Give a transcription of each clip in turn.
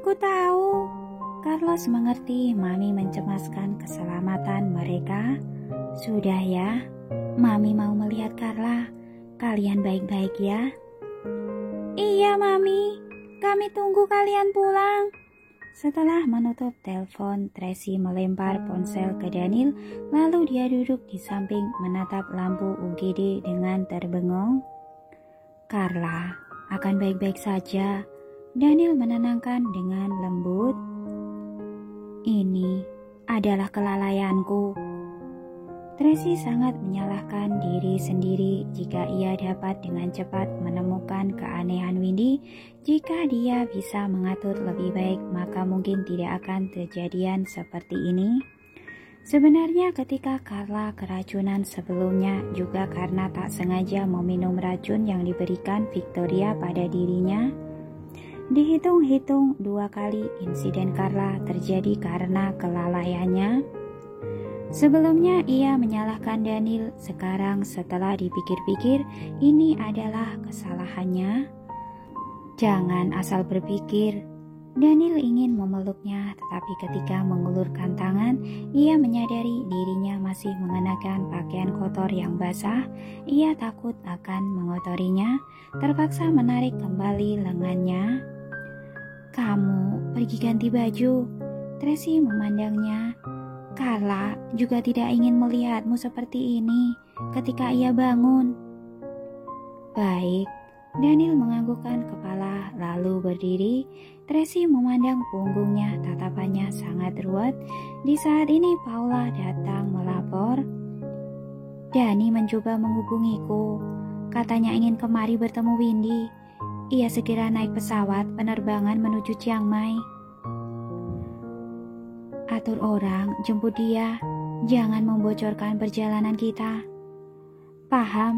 Aku tahu. Carlos mengerti Mami mencemaskan keselamatan mereka. Sudah ya, Mami mau melihat Carla. Kalian baik-baik ya. Iya Mami, kami tunggu kalian pulang. Setelah menutup telepon, Tracy melempar ponsel ke Daniel, lalu dia duduk di samping menatap lampu UGD dengan terbengong. Carla akan baik-baik saja, Daniel menenangkan dengan lembut. Ini adalah kelalaianku. Tracy sangat menyalahkan diri sendiri jika ia dapat dengan cepat menemukan keanehan Windy. Jika dia bisa mengatur lebih baik, maka mungkin tidak akan kejadian seperti ini. Sebenarnya ketika Carla keracunan sebelumnya juga karena tak sengaja meminum racun yang diberikan Victoria pada dirinya. Dihitung-hitung 2 kali insiden Carla terjadi karena kelalaiannya. Sebelumnya ia menyalahkan Daniel, sekarang setelah dipikir-pikir ini adalah kesalahannya. Jangan asal berpikir. Daniel ingin memeluknya, tetapi ketika mengulurkan tangan, ia menyadari dirinya masih mengenakan pakaian kotor yang basah. Ia takut akan mengotorinya, terpaksa menarik kembali lengannya. Kamu pergi ganti baju. Tracy memandangnya. Carla juga tidak ingin melihatmu seperti ini ketika ia bangun. Baik, Daniel menganggukkan kepala lalu berdiri. Tracy memandang punggungnya, tatapannya sangat ruwet. Di saat ini Paula datang melapor. Dani mencoba menghubungiku. Katanya ingin kemari bertemu Windy. Ia segera naik pesawat penerbangan menuju Chiang Mai. Atur orang jemput dia. Jangan membocorkan perjalanan kita. Paham?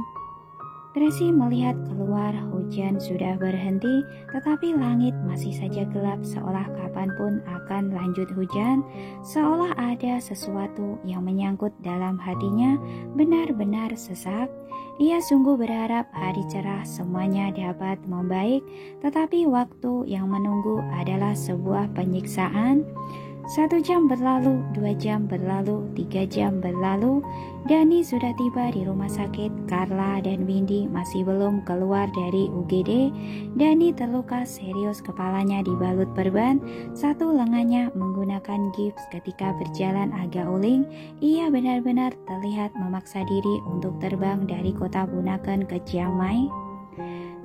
Tracy melihat keluar, hujan sudah berhenti, tetapi langit masih saja gelap seolah kapanpun akan lanjut hujan, seolah ada sesuatu yang menyangkut dalam hatinya benar-benar sesak. Ia sungguh berharap hari cerah semuanya dapat membaik, tetapi waktu yang menunggu adalah sebuah penyiksaan. 1 jam berlalu, 2 jam berlalu, 3 jam berlalu. Dani sudah tiba di rumah sakit. Carla dan Windy masih belum keluar dari UGD. Dani terluka serius, kepalanya dibalut perban. Satu lengannya menggunakan gips ketika berjalan agak uling. Ia benar-benar terlihat memaksa diri untuk terbang dari kota Bunaken ke Chiang Mai.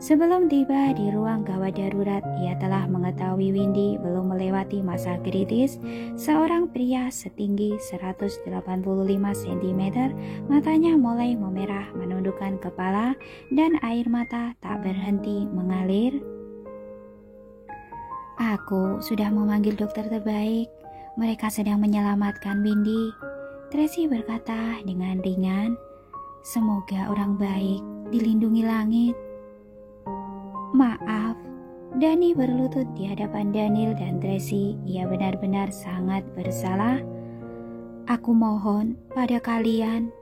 Sebelum tiba di ruang gawat darurat, ia telah mengetahui Windy belum melewati masa kritis. Seorang pria setinggi 185 cm, matanya mulai memerah, menundukkan kepala, dan air mata tak berhenti mengalir. Aku sudah memanggil dokter terbaik. Mereka sedang menyelamatkan Windy. Tracy berkata dengan ringan. Semoga orang baik dilindungi langit. Maaf, Dani berlutut di hadapan Daniel dan Tracy. Ia benar-benar sangat bersalah. Aku mohon pada kalian,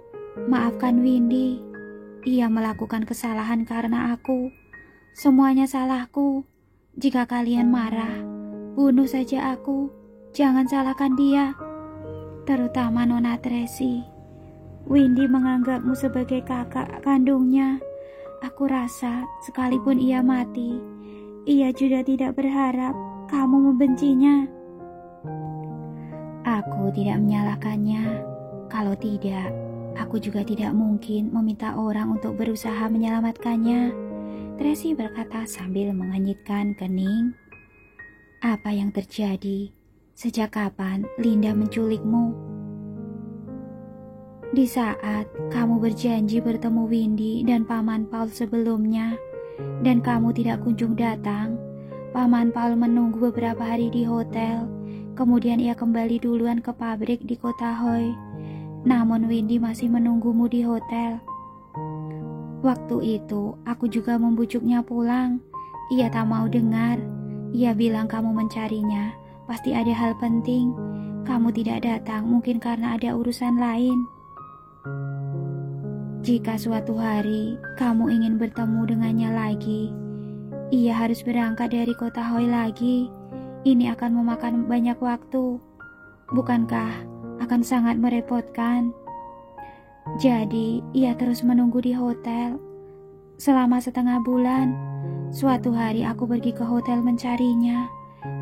maafkan Windy. Ia melakukan kesalahan karena aku. Semuanya salahku. Jika kalian marah, bunuh saja aku. Jangan salahkan dia. Terutama Nona Tracy. Windy menganggapmu sebagai kakak kandungnya. Aku rasa sekalipun ia mati, ia juga tidak berharap kamu membencinya. Aku tidak menyalahkannya. Kalau tidak, aku juga tidak mungkin meminta orang untuk berusaha menyelamatkannya. Tracy berkata sambil menghanyutkan kening. Apa yang terjadi? Sejak kapan Linda menculikmu? Di saat kamu berjanji bertemu Windy dan Paman Paul sebelumnya, dan kamu tidak kunjung datang, Paman Paul menunggu beberapa hari di hotel, kemudian ia kembali duluan ke pabrik di kota Hoi. Namun Windy masih menunggumu di hotel. Waktu itu aku juga membujuknya pulang. Ia tak mau dengar. Ia bilang kamu mencarinya, pasti ada hal penting. Kamu tidak datang mungkin karena ada urusan lain. Jika suatu hari kamu ingin bertemu dengannya lagi, ia harus berangkat dari kota Hoi lagi. Ini akan memakan banyak waktu. Bukankah akan sangat merepotkan? Jadi, ia terus menunggu di hotel. Selama setengah bulan, suatu hari aku pergi ke hotel mencarinya.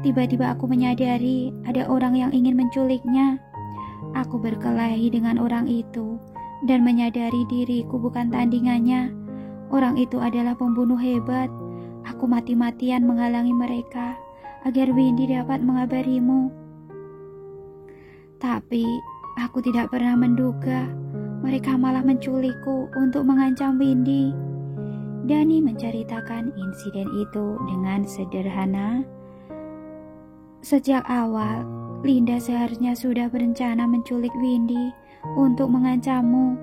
Tiba-tiba aku menyadari ada orang yang ingin menculiknya. Aku berkelahi dengan orang itu dan menyadari diriku bukan tandingannya. Orang itu adalah pembunuh hebat. Aku mati-matian menghalangi mereka agar Windy dapat mengabarimu. Tapi aku tidak pernah menduga mereka malah menculikku untuk mengancam Windy. Dani menceritakan insiden itu dengan sederhana. Sejak awal, Linda seharusnya sudah berencana menculik Windy untuk mengancammu.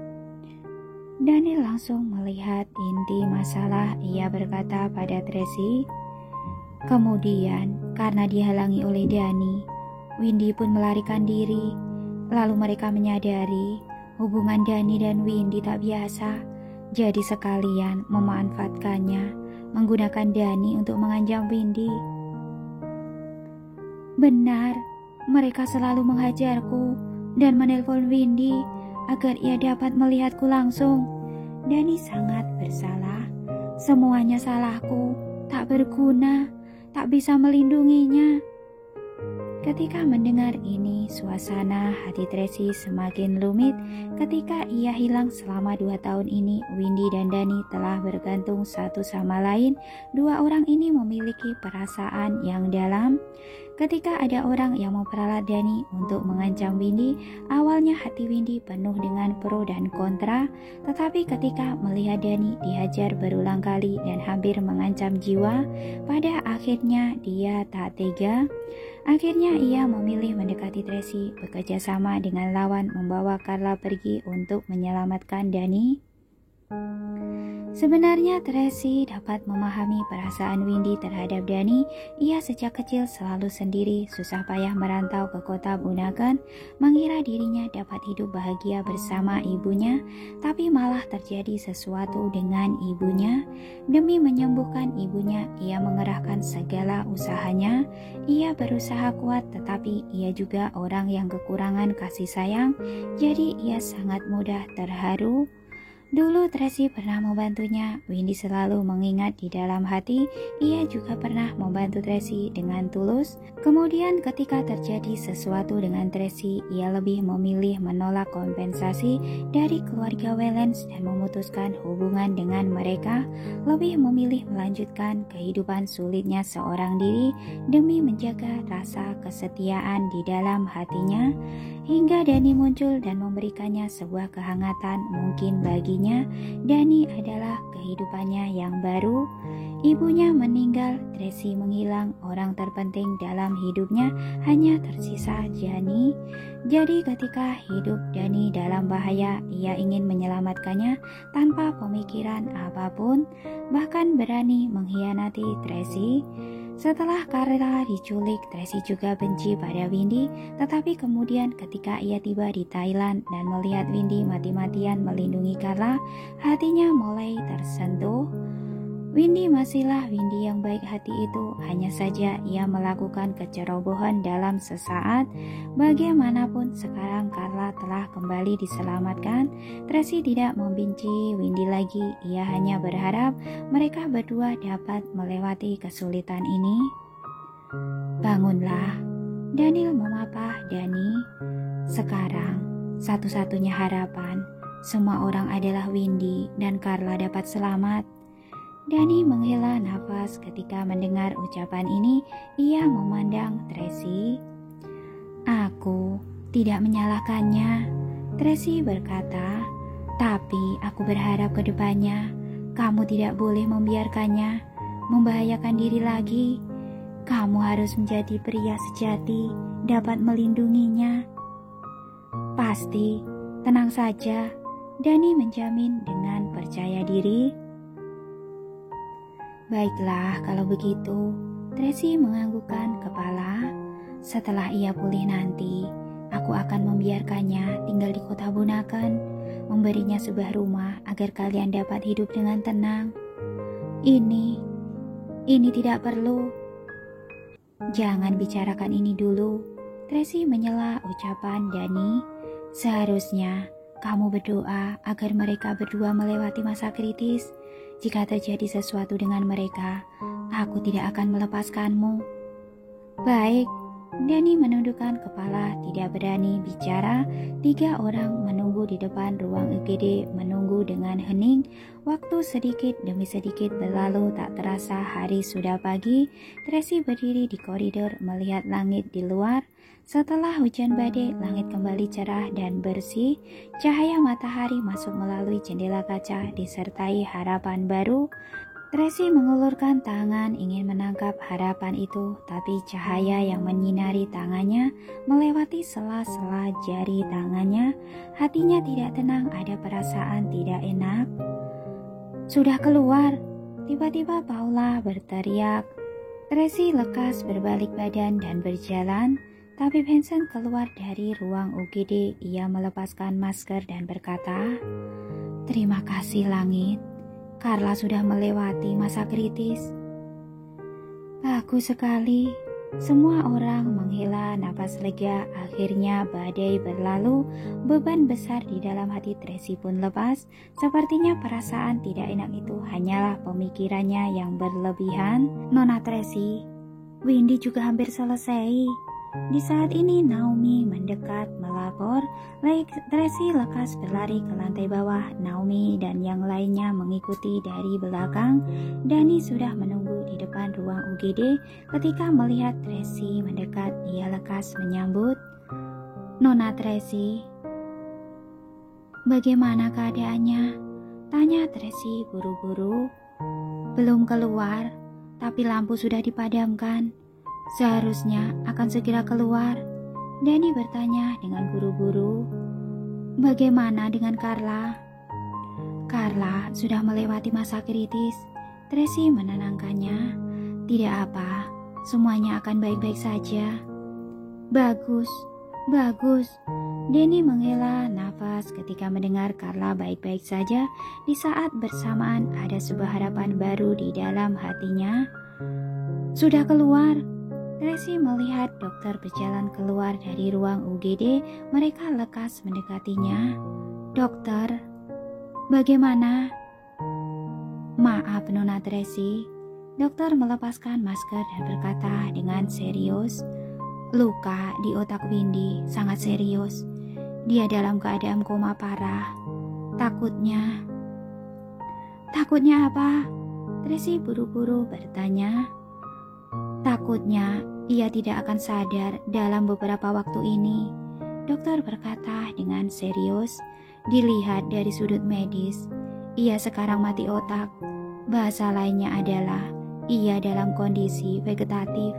Dani langsung melihat inti masalah. Ia berkata pada Tracy. Kemudian, karena dihalangi oleh Dani, Windy pun melarikan diri. Lalu mereka menyadari hubungan Dani dan Windy tak biasa. Jadi sekalian memanfaatkannya, menggunakan Dani untuk mengancam Windy. Benar, mereka selalu menghajarku dan menelpon Windy agar ia dapat melihatku langsung. Dani sangat bersalah. Semuanya salahku, tak berguna, tak bisa melindunginya. Ketika mendengar ini, suasana hati Tracy semakin rumit. Ketika ia hilang selama 2 tahun ini, Windy dan Dani telah bergantung satu sama lain. Dua orang ini memiliki perasaan yang dalam. Ketika ada orang yang memperalat Dani untuk mengancam Windy, awalnya hati Windy penuh dengan pro dan kontra. Tetapi ketika melihat Dani dihajar berulang kali dan hampir mengancam jiwa, pada akhirnya dia tak tega. Akhirnya ia memilih mendekati Tracy, bekerja sama dengan lawan membawa Carla pergi untuk menyelamatkan Dani. Sebenarnya Tracy dapat memahami perasaan Windy terhadap Dani. Ia sejak kecil selalu sendiri, susah payah merantau ke kota Bunaken, mengira dirinya dapat hidup bahagia bersama ibunya, tapi malah terjadi sesuatu dengan ibunya. Demi menyembuhkan ibunya, ia mengerahkan segala usahanya. Ia berusaha kuat, tetapi ia juga orang yang kekurangan kasih sayang, jadi ia sangat mudah terharu. Dulu Tracy pernah membantunya. Windy selalu mengingat di dalam hati ia juga pernah membantu Tracy dengan tulus. Kemudian ketika terjadi sesuatu dengan Tracy, ia lebih memilih menolak kompensasi dari keluarga Wellens dan memutuskan hubungan dengan mereka. Lebih memilih melanjutkan kehidupan sulitnya seorang diri demi menjaga rasa kesetiaan di dalam hatinya. Hingga Dani muncul dan memberikannya sebuah kehangatan. Mungkin baginya Dani adalah kehidupannya yang baru. Ibunya meninggal, Tracy menghilang, orang terpenting dalam hidupnya hanya tersisa Dani. Jadi ketika hidup Dani dalam bahaya, ia ingin menyelamatkannya tanpa pemikiran apapun, bahkan berani mengkhianati Tracy. Setelah Carla diculik, Tracy juga benci pada Windy, tetapi kemudian ketika ia tiba di Thailand dan melihat Windy mati-matian melindungi Carla, hatinya mulai tersentuh. Windy masihlah Windy yang baik hati itu, hanya saja ia melakukan kecerobohan dalam sesaat. Bagaimanapun sekarang Carla telah kembali diselamatkan. Tracy tidak membenci Windy lagi, ia hanya berharap mereka berdua dapat melewati kesulitan ini. Bangunlah, Daniel memapah Dani. Sekarang satu-satunya harapan semua orang adalah Windy dan Carla dapat selamat. Dani menghela nafas ketika mendengar ucapan ini. Ia memandang Tracy. Aku tidak menyalahkannya, Tracy berkata, tapi aku berharap ke depannya kamu tidak boleh membiarkannya membahayakan diri lagi. Kamu harus menjadi pria sejati, dapat melindunginya. Pasti, tenang saja, Dani menjamin dengan percaya diri. Baiklah kalau begitu, Tracy menganggukkan kepala. Setelah ia pulih nanti, aku akan membiarkannya tinggal di kota Bunaken, memberinya sebuah rumah agar kalian dapat hidup dengan tenang. Ini tidak perlu. Jangan bicarakan ini dulu. Tracy menyela ucapan Dani. Seharusnya kamu berdoa agar mereka berdua melewati masa kritis. Jika terjadi sesuatu dengan mereka, aku tidak akan melepaskanmu. Baik, Dani menundukkan kepala, tidak berani bicara. 3 orang menunggu di depan ruang UGD, menunggu dengan hening. Waktu sedikit demi sedikit berlalu, tak terasa hari sudah pagi. Tracy berdiri di koridor melihat langit di luar. Setelah hujan badai, langit kembali cerah dan bersih. Cahaya matahari masuk melalui jendela kaca disertai harapan baru. Tracy mengulurkan tangan ingin menangkap harapan itu, tapi cahaya yang menyinari tangannya melewati sela-sela jari tangannya. Hatinya tidak tenang, ada perasaan tidak enak. Sudah keluar, tiba-tiba Paula berteriak. Tracy lekas berbalik badan dan berjalan. Tapi Vincent keluar dari ruang UGD. Ia melepaskan masker dan berkata, "Terima kasih langit. Carla sudah melewati masa kritis." Bagus sekali. Semua orang menghela napas lega. Akhirnya badai berlalu. Beban besar di dalam hati Tracy pun lepas. Sepertinya perasaan tidak enak itu hanyalah pemikirannya yang berlebihan. Nona Tracy, Windy juga hampir selesai. Di saat ini Naomi mendekat melapor. Tracy lekas berlari ke lantai bawah. Naomi dan yang lainnya mengikuti dari belakang. Dani sudah menunggu di depan ruang UGD. Ketika melihat Tracy mendekat, ia lekas menyambut. "Nona Tracy, bagaimana keadaannya?" tanya Tracy buru-buru. "Belum keluar, tapi lampu sudah dipadamkan. Seharusnya akan segera keluar." Dani bertanya dengan buru-buru. "Bagaimana dengan Carla?" "Carla sudah melewati masa kritis." Tracy menenangkannya. "Tidak apa, semuanya akan baik-baik saja." Bagus, bagus." Dani menghela nafas ketika mendengar Carla baik-baik saja. Di saat bersamaan ada sebuah harapan baru di dalam hatinya. "Sudah keluar." Tracy melihat dokter berjalan keluar dari ruang UGD. Mereka lekas mendekatinya. "Dokter, bagaimana?" "Maaf Nona Tracy." Dokter melepaskan masker dan berkata dengan serius, "Luka di otak Windy sangat serius. Dia dalam keadaan koma parah. Takutnya apa?" Tracy buru-buru bertanya. "Takutnya ia tidak akan sadar dalam beberapa waktu ini." Dokter berkata dengan serius. "Dilihat dari sudut medis, ia sekarang mati otak. Bahasa lainnya adalah ia dalam kondisi vegetatif."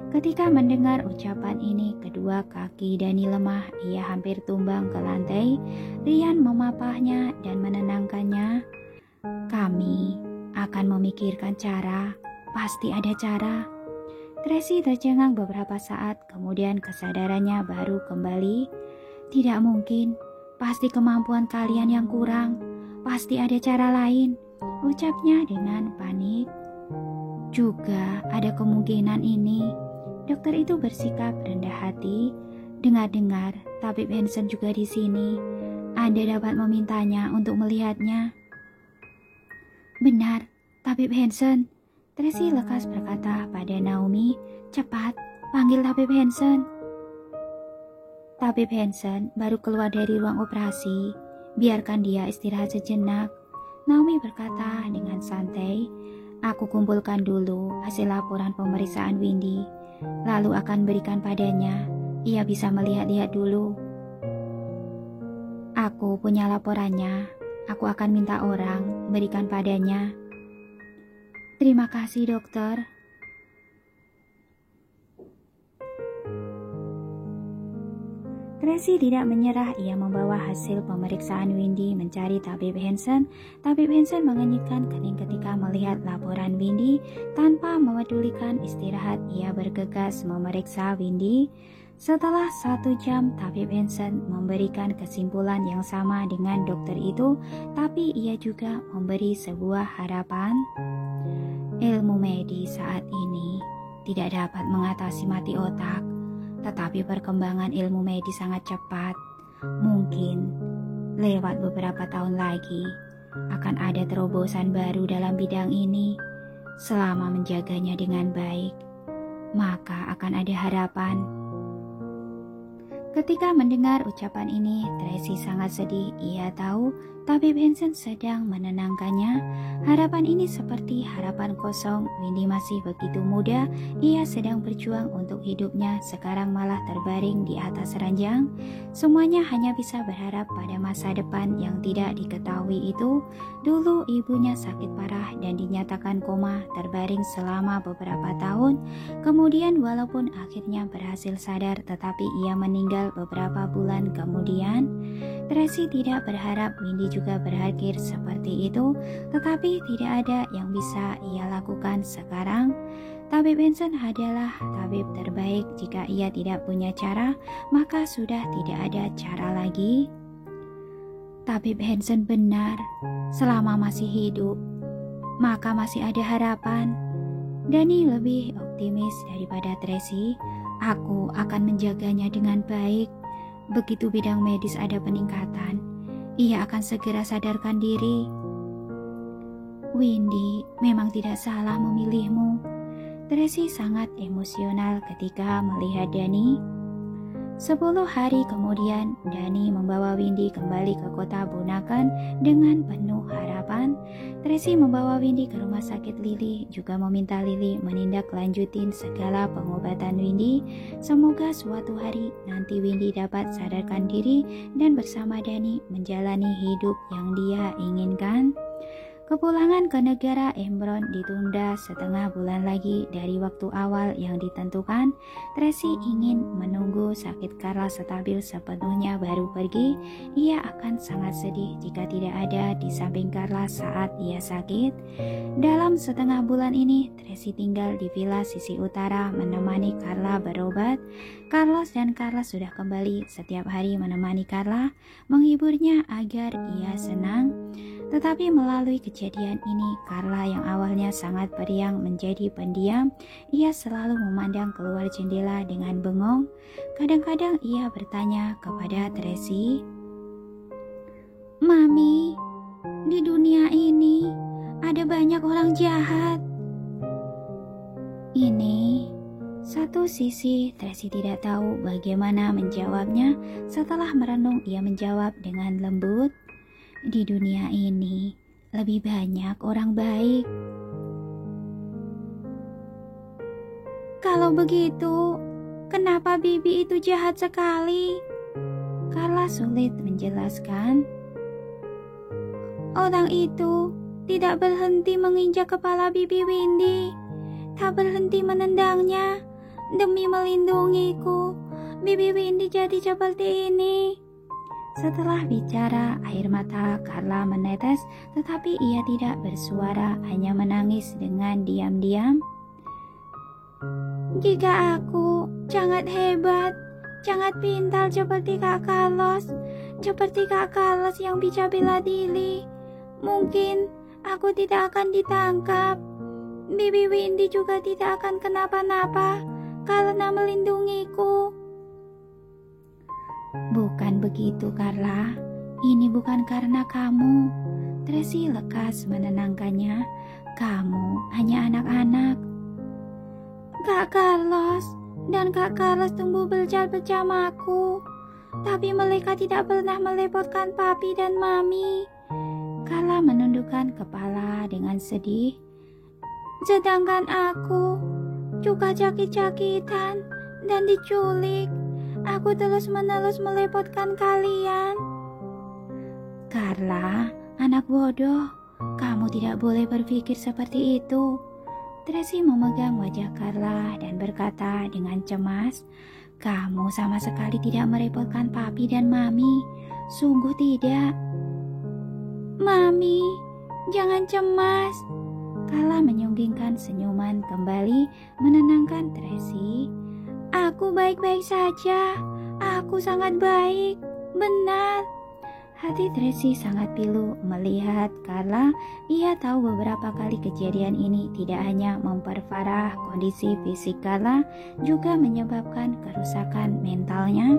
Ketika mendengar ucapan ini, kedua kaki Dani lemah. Ia hampir tumbang ke lantai. Rian memapahnya dan menenangkannya. "Kami akan memikirkan cara. Pasti ada cara." Tracy tercengang beberapa saat, kemudian kesadarannya baru kembali. "Tidak mungkin, pasti kemampuan kalian yang kurang. Pasti ada cara lain," ucapnya dengan panik. "Juga ada kemungkinan ini." Dokter itu bersikap rendah hati. "Dengar-dengar, tabib Hansen juga di sini. Anda dapat memintanya untuk melihatnya." "Benar, tabib Hansen." Tracy lekas berkata pada Naomi, "Cepat, panggil tabib Hansen." "Tabib Hansen baru keluar dari ruang operasi. Biarkan dia istirahat sejenak." Naomi berkata dengan santai. "Aku kumpulkan dulu hasil laporan pemeriksaan Windy, lalu akan berikan padanya. Ia bisa melihat-lihat dulu." "Aku punya laporannya. Aku akan minta orang berikan padanya." "Terima kasih dokter." Tracy tidak menyerah. Ia membawa hasil pemeriksaan Windy mencari tabib Hansen. Tabib Hansen mengenyitkan kening ketika melihat laporan Windy. Tanpa memedulikan istirahat, ia bergegas memeriksa Windy. Setelah 1 jam, tabib Hansen memberikan kesimpulan yang sama dengan dokter itu, tapi ia juga memberi sebuah harapan. "Ilmu medis saat ini tidak dapat mengatasi mati otak, tetapi perkembangan ilmu medis sangat cepat. Mungkin lewat beberapa tahun lagi akan ada terobosan baru dalam bidang ini. Selama menjaganya dengan baik, maka akan ada harapan. Ketika mendengar ucapan ini, Tracy sangat sedih. Ia tahu tabib Hansen sedang menenangkannya. Harapan ini seperti harapan kosong. Windy masih begitu muda. Ia sedang berjuang untuk hidupnya. Sekarang malah terbaring di atas ranjang. Semuanya hanya bisa berharap pada masa depan yang tidak diketahui itu. Dulu ibunya sakit parah dan dinyatakan koma, terbaring selama beberapa tahun. Kemudian walaupun akhirnya berhasil sadar, tetapi ia meninggal beberapa bulan kemudian. Tracy tidak berharap Windy juga berakhir seperti itu, tetapi tidak ada yang bisa ia lakukan sekarang. Tabib Hansen adalah tabib terbaik. Jika ia tidak punya cara, maka sudah tidak ada cara lagi. Tabib Hansen benar, selama masih hidup, maka masih ada harapan. Danny lebih optimis daripada Tracy. Aku akan menjaganya dengan baik. Begitu bidang medis ada peningkatan, ia akan segera sadarkan diri. Windy memang tidak salah memilihmu. Tracy sangat emosional ketika melihat Danny. 10 hari kemudian, Danny membawa Windy kembali ke kota Bunaken dengan penuh harapan. Tracy membawa Windy ke rumah sakit Lily, juga meminta Lily menindaklanjutin segala pengobatan Windy. Semoga suatu hari nanti Windy dapat sadarkan diri dan bersama Danny menjalani hidup yang dia inginkan. Kepulangan ke negara Embron ditunda setengah bulan lagi dari waktu awal yang ditentukan. Tracy ingin menunggu sakit Carla stabil sepenuhnya baru pergi. Ia akan sangat sedih jika tidak ada di samping Carla saat ia sakit. Dalam setengah bulan ini, Tracy tinggal di villa sisi utara menemani Carla berobat. Carlos dan Carla sudah kembali setiap hari menemani Carla, menghiburnya agar ia senang. Tetapi melalui kejadian ini, Carla yang awalnya sangat periang menjadi pendiam. Ia selalu memandang keluar jendela dengan bengong. Kadang-kadang ia bertanya kepada Tracy, "Mami, di dunia ini ada banyak orang jahat." Ini satu sisi Tracy tidak tahu bagaimana menjawabnya. Setelah merenung, ia menjawab dengan lembut, "Di dunia ini lebih banyak orang baik." "Kalau begitu, kenapa Bibi itu jahat sekali?" Carla sulit menjelaskan. "Orang itu tidak berhenti menginjak kepala Bibi Windy, tak berhenti menendangnya. Demi melindungiku, Bibi Windy jadi seperti ini." Setelah bicara, air mata Carla menetes, tetapi ia tidak bersuara, hanya menangis dengan diam-diam. "Jika aku sangat hebat, sangat pintar seperti Kak Carlos, seperti Kak Carlos yang bisa bela diri, mungkin aku tidak akan ditangkap. Bibi Windy juga tidak akan kenapa-napa karena melindungiku." "Bukan begitu, Carla. Ini bukan karena kamu." Tracy lekas menenangkannya. "Kamu hanya anak-anak." "Kak Carlos dan Kak Carlos tumbuh besar bersamaku, tapi mereka tidak pernah merepotkan papi dan mami." Carla menundukkan kepala dengan sedih. "Sedangkan aku juga sakit-sakitan dan diculik. Aku terus-menerus merepotkan kalian." "Carla, anak bodoh, kamu tidak boleh berpikir seperti itu." Tracy memegang wajah Carla dan berkata dengan cemas, "Kamu sama sekali tidak merepotkan papi dan mami. Sungguh tidak." "Mami, jangan cemas." Carla menyunggingkan senyuman kembali, menenangkan Tracy. "Aku baik-baik saja. Aku sangat baik. Benar." Hati Tracy sangat pilu melihat Carla. Ia tahu beberapa kali kejadian ini tidak hanya memperparah kondisi fisik Carla, juga menyebabkan kerusakan mentalnya.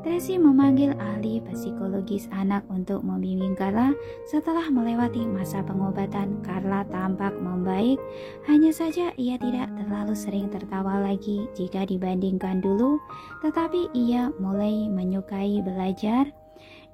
Tracy memanggil ahli psikologis anak untuk membimbing Carla. Setelah melewati masa pengobatan, Carla tampak membaik. Hanya saja ia tidak terlalu sering tertawa lagi jika dibandingkan dulu, tetapi ia mulai menyukai belajar.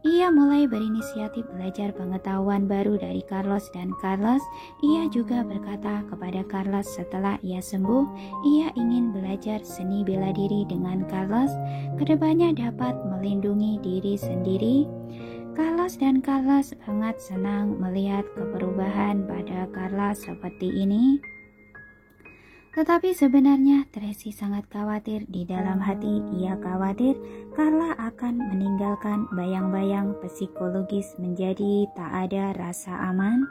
Ia mulai berinisiatif belajar pengetahuan baru dari Carlos dan Carlos. Ia juga berkata kepada Carlos setelah ia sembuh, ia ingin belajar seni bela diri dengan Carlos. Kedepannya dapat melindungi diri sendiri. Carlos dan Carlos sangat senang melihat perubahan pada Carla seperti ini. Tetapi sebenarnya Tracy sangat khawatir. Di dalam hati ia khawatir Carla akan meninggalkan bayang-bayang psikologis menjadi tak ada rasa aman.